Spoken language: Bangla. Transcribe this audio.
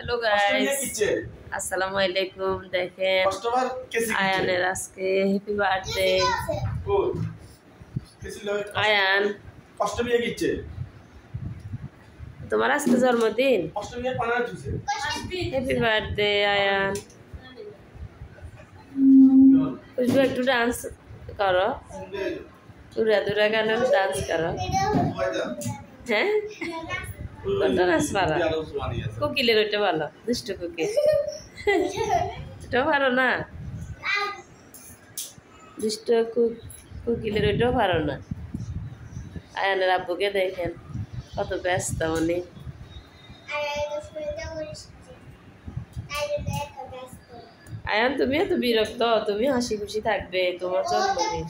হ্যালো গাইস, আসসালামু আলাইকুম। দেখেন আয়ানের আজকে হ্যাপি বার্থডে। আয়ান, তোমার আজকে জন্মদিন। Happy birthday Ayaan. খুশবু একটু ডান্স করো, দূরা দূরা গানে ডান্স করো। হ্যাঁ, কোনটা নাচ পারো? কোকিলের ওইটা ভালো, দুষ্ট কোকিল। ওটাও পারো না, দুষ্ট কোকিলের ওইটাও পারো না। আয়ানের আব্বুকে দেখেন কত ব্যস্ত উনি। আয়ান, তুমি এত বিরক্ত, তুমি হাসি খুশি থাকবে, তোমার জন্মদিন।